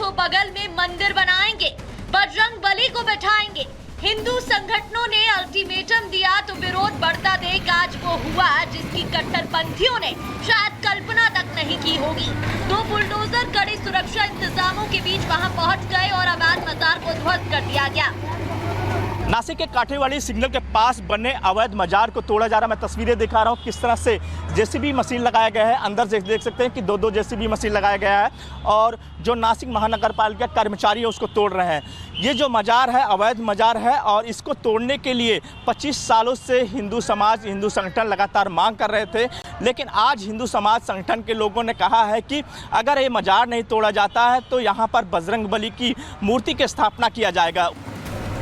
तो बगल में मंदिर बनाएंगे, बजरंग बली को बैठाएंगे। हिंदू संगठनों ने अल्टीमेटम दिया तो विरोध बढ़ता देख आज वो हुआ जिसकी कट्टरपंथियों ने शायद कल्पना तक नहीं की होगी। 2 बुलडोजर कड़ी सुरक्षा इंतजामों के बीच वहां पहुंच गए और अवैध मजार को ध्वस्त कर दिया गया। नासिक के काठेवाड़ी सिग्नल के पास बने अवैध मजार को तोड़ा जा रहा है। मैं तस्वीरें दिखा रहा हूँ किस तरह से जेसीबी मशीन लगाया गया है। अंदर से देख सकते हैं कि 2 जेसीबी मशीन लगाया गया है और जो नासिक महानगर पालिका कर्मचारी है उसको तोड़ रहे हैं। ये जो मजार है अवैध मजार है और इसको तोड़ने के लिए 25 सालों से हिंदू समाज, हिंदू संगठन लगातार मांग कर रहे थे, लेकिन आज हिंदू समाज संगठन के लोगों ने कहा है कि अगर ये मजार नहीं तोड़ा जाता है तो यहाँ पर बजरंग बली की मूर्ति की स्थापना किया जाएगा।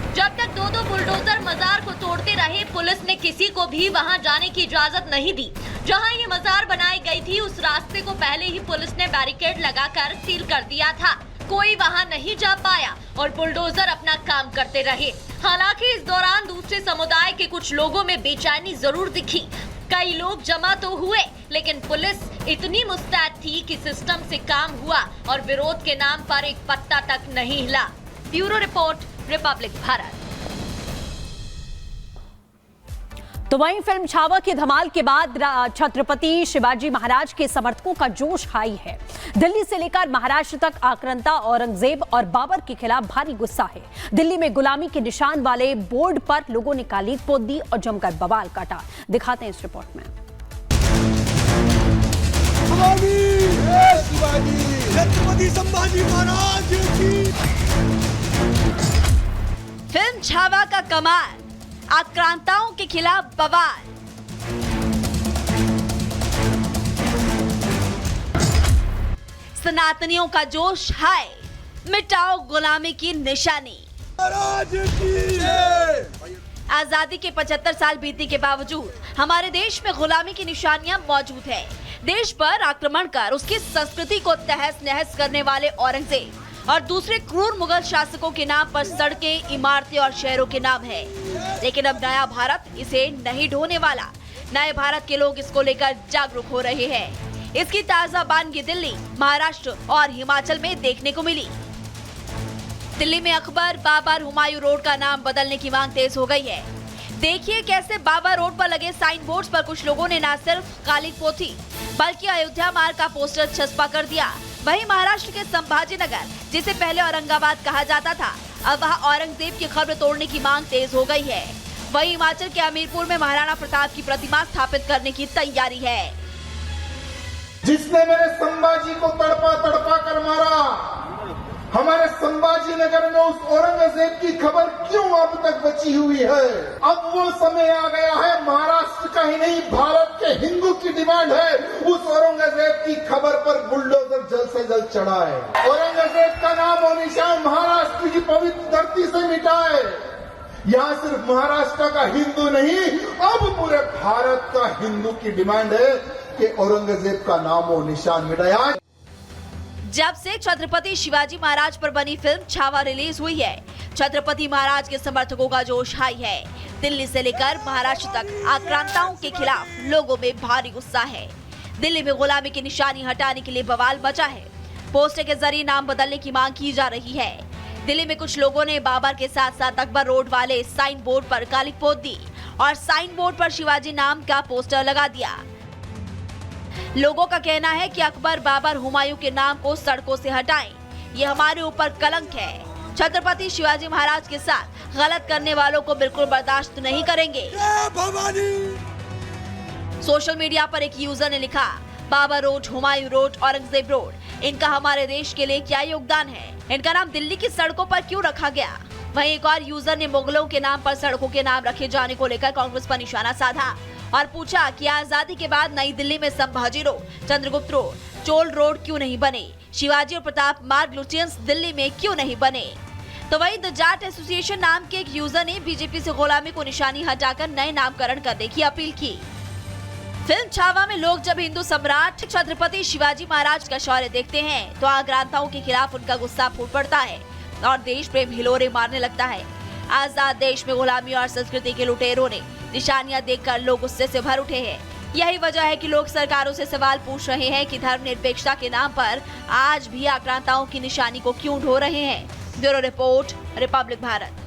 जब तक 2 बुलडोजर मजार को तोड़ते रहे, पुलिस ने किसी को भी वहां जाने की इजाजत नहीं दी। जहां ये मजार बनाई गई थी उस रास्ते को पहले ही पुलिस ने बैरिकेड लगाकर सील कर दिया था। कोई वहां नहीं जा पाया और बुलडोजर अपना काम करते रहे। हालांकि इस दौरान दूसरे समुदाय के कुछ लोगों में बेचैनी जरूर दिखी। कई लोग जमा तो हुए, लेकिन पुलिस इतनी मुस्तैद थी कि सिस्टम से काम हुआ और विरोध के नाम पर एक पत्ता तक नहीं हिला। Bureau report, Republic Bharat. तो वहीं फिल्म छावा की धमाल के बाद छत्रपति शिवाजी महाराज के समर्थकों का जोश हाई है। दिल्ली से लेकर महाराष्ट्र तक आक्रांता औरंगजेब और बाबर के खिलाफ भारी गुस्सा है। दिल्ली में गुलामी के निशान वाले बोर्ड पर लोगों ने कालीक पोत दी और जमकर बवाल काटा। दिखाते हैं इस रिपोर्ट में। छत्रपति संभाजी महाराज की फिल्म छावा का कमाल, आक्रांताओं के खिलाफ बवाल। सनातनियों का जोश हाय, मिटाओ गुलामी की निशानी। आजादी के 75 साल बीतने के बावजूद हमारे देश में गुलामी की निशानियां मौजूद है। देश पर आक्रमण कर उसकी संस्कृति को तहस नहस करने वाले औरंगजेब और दूसरे क्रूर मुगल शासकों के नाम पर सड़कें, इमारतें और शहरों के नाम है। लेकिन अब नया भारत इसे नहीं ढोने वाला। नए भारत के लोग इसको लेकर जागरूक हो रहे हैं। इसकी ताजा बानगी दिल्ली, महाराष्ट्र और हिमाचल में देखने को मिली। दिल्ली में अकबर, बाबर, हुमायूं रोड का नाम बदलने की मांग तेज हो गई है। देखिए कैसे बाबर रोड पर लगे साइन बोर्ड्स पर कुछ लोगों ने न सिर्फ कालीक पोती बल्कि अयोध्या मार्ग का पोस्टर छपा कर दिया। वहीं महाराष्ट्र के संभाजी नगर, जिसे पहले औरंगाबाद कहा जाता था, अब वहां औरंगजेब की खबर तोड़ने की मांग तेज हो गई है। वहीं हिमाचल के हमीरपुर में महाराणा प्रताप की प्रतिमा स्थापित करने की तैयारी है। जिसने मेरे संभाजी को तड़पा तड़पा कर मारा, हमारे संभाजी नगर में उस औरंगजेब की खबर क्यों अब तक बची हुई है? अब वो समय आ गया है, महाराष्ट्र का ही नहीं भारत के हिंदू की डिमांड है उस औरंगजेब की खबर पर बुलडोजर जल्द से जल्द चढ़ाए। औरंगजेब का नाम और निशान महाराष्ट्र की पवित्र धरती से मिटाए। यहाँ सिर्फ महाराष्ट्र का हिंदू नहीं, अब पूरे भारत का हिंदू की डिमांड है कि औरंगजेब का नाम और निशान मिटाया। जब से छत्रपति शिवाजी महाराज पर बनी फिल्म छावा रिलीज हुई है, छत्रपति महाराज के समर्थकों का जोश हाई है। दिल्ली से लेकर महाराष्ट्र तक आक्रांताओं के खिलाफ लोगों में भारी गुस्सा है। दिल्ली में गुलामी की निशानी हटाने के लिए बवाल मचा है। पोस्टर के जरिए नाम बदलने की मांग की जा रही है। दिल्ली में कुछ लोगों ने बाबर के साथ साथ अकबर रोड वाले साइन बोर्ड पर कालीक पोत दी और साइन बोर्ड पर शिवाजी नाम का पोस्टर लगा दिया। लोगों का कहना है कि अकबर, बाबर, हुमायूं के नाम को सड़कों से हटाएं। ये हमारे ऊपर कलंक है। छत्रपति शिवाजी महाराज के साथ गलत करने वालों को बिल्कुल बर्दाश्त नहीं करेंगे। सोशल मीडिया पर एक यूजर ने लिखा, Babar road, Humayun road, Aurangzeb road, इनका हमारे देश के लिए क्या योगदान है? इनका नाम दिल्ली की सड़कों पर क्यों रखा गया? वहीं एक और यूजर ने मुगलों के नाम पर सड़कों के नाम रखे जाने को लेकर कांग्रेस पर निशाना साधा और पूछा कि आजादी के बाद नई दिल्ली में Sambhaji road, Chandragupta road, Chola road क्यों नहीं बने? शिवाजी और प्रताप मार्ग लुटियंस दिल्ली में क्यों नहीं बने? तो वहीं द जाट एसोसिएशन नाम के एक यूजर ने बीजेपी से गुलामी को निशानी हटाकर नए नामकरण करने की अपील की। फिल्म छावा में लोग जब हिंदू सम्राट छत्रपति शिवाजी महाराज का शौर्य देखते हैं तो आक्रांताओं के खिलाफ उनका गुस्सा फूट पड़ता है और देश प्रेम हिलोरे मारने लगता है। आजाद देश में गुलामी और संस्कृति के लुटेरों ने निशानियां देखकर लोग गुस्से से भर उठे हैं। यही वजह है कि लोग सरकारों से सवाल पूछ रहे हैं कि धर्मनिरपेक्षता के नाम पर आज भी आक्रांताओं की निशानी को क्यों ढो रहे हैं। Bureau report, Republic Bharat.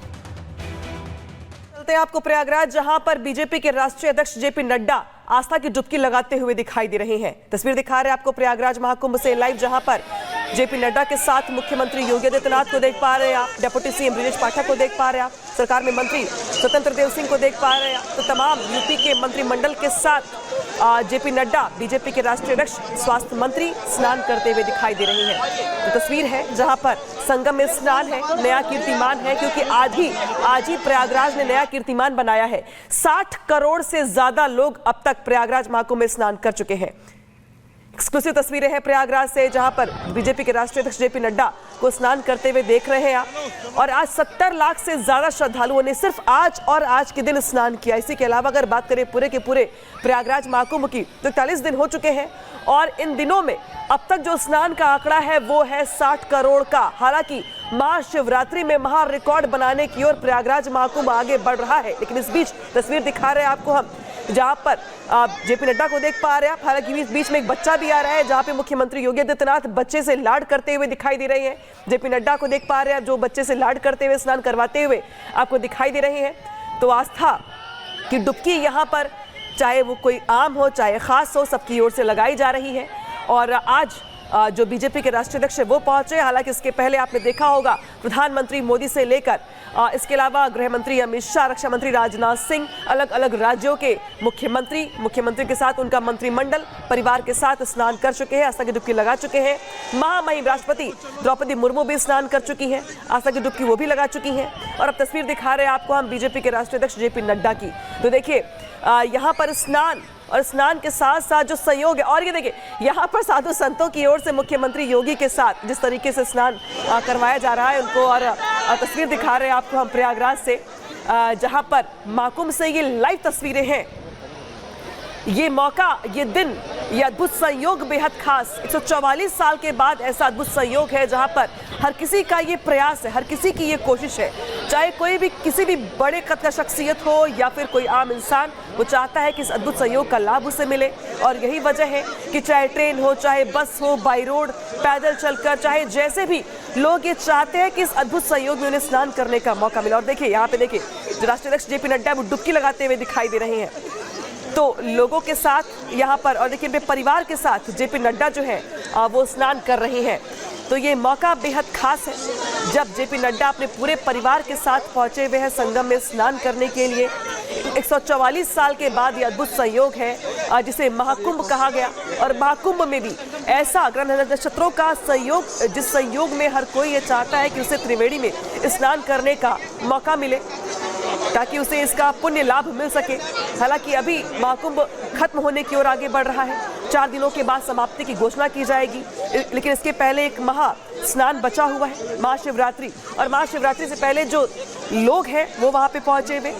चलते हैं आपको प्रयागराज, जहां पर बीजेपी के राष्ट्रीय अध्यक्ष जेपी नड्डा आस्था की डुबकी लगाते हुए दिखाई दे रहे हैं। तस्वीर दिखा रहे हैं आपको प्रयागराज महाकुंभ से लाइव, जहां पर जेपी नड्डा के साथ मुख्यमंत्री योगी आदित्यनाथ को देख पा रहे हैं आप, डिप्टी सीएम ब्रजेश पाठक को देख पा रहे हैं आप, सरकार में मंत्री स्वतंत्र देव सिंह को देख पा रहे हैं आप। तो तमाम यूपी के मंत्रिमंडल के साथ जेपी नड्डा बीजेपी के राष्ट्रीय अध्यक्ष स्वास्थ्य मंत्री स्नान करते हुए दिखाई दे रहे हैं। तो तस्वीर है जहां पर संगम में स्नान है, नया कीर्तिमान है, क्योंकि आज ही प्रयागराज ने नया कीर्तिमान बनाया है। 60 करोड़ से ज्यादा लोग अब तक प्रयागराज महाकुंभ में स्नान कर चुके हैं। एक्सक्लूसिव तस्वीरें हैं प्रयागराज से, जहां पर बीजेपी के राष्ट्रीय अध्यक्ष जेपी नड्डा को स्नान करते हुए देख रहे हैं आप। और आज 70 लाख से ज्यादा श्रद्धालुओं ने सिर्फ आज के दिन स्नान किया। इसी के अलावा अगर बात करें पूरे के पूरे प्रयागराज महाकुंभ की, तो 41 दिन हो चुके हैं और इन दिनों में अब तक जो स्नान का आंकड़ा है वो है 60 करोड़ का। हालांकि महाशिवरात्रि में महा रिकॉर्ड बनाने की ओर प्रयागराज महाकुंभ आगे बढ़ रहा है, लेकिन इस बीच तस्वीर दिखा रहे हैं आपको हम, जहां पर जेपी नड्डा को देख पा रहे हैं। हालांकि बीच में एक बच्चा भी आ रहा है, जहां पे मुख्यमंत्री योगी आदित्यनाथ बच्चे से लाड करते हुए दिखाई दे रहे हैं। जेपी नड्डा को देख पा रहे हैं जो बच्चे से लाड करते हुए स्नान करवाते हुए आपको दिखाई दे रहे हैं। तो आस्था की डुबकी यहाँ पर, चाहे वो कोई आम हो चाहे खास हो, सबकी ओर से लगाई जा रही है। और आज जो बीजेपी के राष्ट्रीय अध्यक्ष है वो पहुंचे। हालांकि इसके पहले आपने देखा होगा प्रधानमंत्री मोदी से लेकर इसके अलावा गृह मंत्री अमित शाह, रक्षा मंत्री राजनाथ सिंह, अलग अलग राज्यों के मुख्यमंत्री के साथ उनका मंत्रिमंडल परिवार के साथ स्नान कर चुके हैं, आस्था की डुबकी लगा चुके हैं। महामहिम राष्ट्रपति द्रौपदी मुर्मू भी स्नान कर चुकी हैं, आस्था की डुबकी वो भी लगा चुकी हैं। और अब तस्वीर दिखा रहे हैं आपको हम बीजेपी के राष्ट्रीय अध्यक्ष जेपी नड्डा की। तो देखिए यहाँ पर स्नान के साथ साथ जो सहयोग है, और ये देखिए यहाँ पर साधु संतों की ओर से मुख्यमंत्री योगी के साथ जिस तरीके से स्नान करवाया जा रहा है उनको। और तस्वीर दिखा रहे हैं आपको हम प्रयागराज से, जहाँ पर महाकुंभ से ये लाइव तस्वीरें हैं। ये मौका, ये दिन, ये अद्भुत संयोग बेहद खास। 144 साल के बाद ऐसा अद्भुत संयोग है जहां पर हर किसी का ये प्रयास है, हर किसी की ये कोशिश है, चाहे कोई भी किसी भी बड़े कद का शख्सियत हो या फिर कोई आम इंसान, वो चाहता है कि इस अद्भुत संयोग का लाभ उसे मिले। और यही वजह है कि चाहे ट्रेन हो, चाहे बस हो, बाई रोड, पैदल चलकर, चाहे जैसे भी लोग ये चाहते हैं कि इस अद्भुत संयोग में उन्हें स्नान करने का मौका मिला। और देखिए यहाँ पे देखिए जो राष्ट्रीय अध्यक्ष जेपी नड्डा वो डुबकी लगाते हुए दिखाई दे रहे हैं। तो लोगों के साथ यहाँ पर, और देखिए परिवार के साथ जेपी नड्डा जो है वो स्नान कर रहे हैं। तो ये मौका बेहद खास है जब जेपी नड्डा अपने पूरे परिवार के साथ पहुंचे हुए हैं संगम में स्नान करने के लिए। 144 साल के बाद ये अद्भुत संयोग है जिसे महाकुंभ कहा गया। और महाकुंभ में भी ऐसा ग्रह नक्षत्रों का संयोग, जिस संयोग में हर कोई ये चाहता है कि उसे त्रिवेणी में स्नान करने का मौका मिले ताकि उसे इसका पुण्य लाभ मिल सके। हालांकि अभी महाकुंभ खत्म होने की ओर आगे बढ़ रहा है, 4 दिनों के बाद समाप्ति की घोषणा की जाएगी, लेकिन इसके पहले एक महा स्नान बचा हुआ है, महाशिवरात्रि। और महाशिवरात्रि से पहले जो लोग हैं वो वहाँ पे पहुँचे हुए,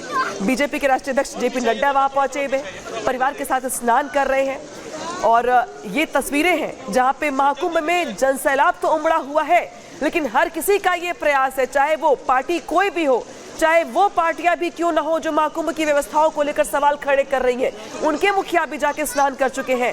बीजेपी के राष्ट्रीय अध्यक्ष जेपी नड्डा वहाँ पहुँचे हुए परिवार के साथ स्नान कर रहे हैं। और ये तस्वीरें हैं जहाँ पे महाकुंभ में जनसैलाब तो उमड़ा हुआ है, लेकिन हर किसी का ये प्रयास है, चाहे वो पार्टी कोई भी हो, चाहे वो पार्टियां भी क्यों ना हो जो महाकुंभ की व्यवस्थाओं को लेकर सवाल खड़े कर रही हैं, उनके मुखिया भी जाके स्नान कर चुके हैं।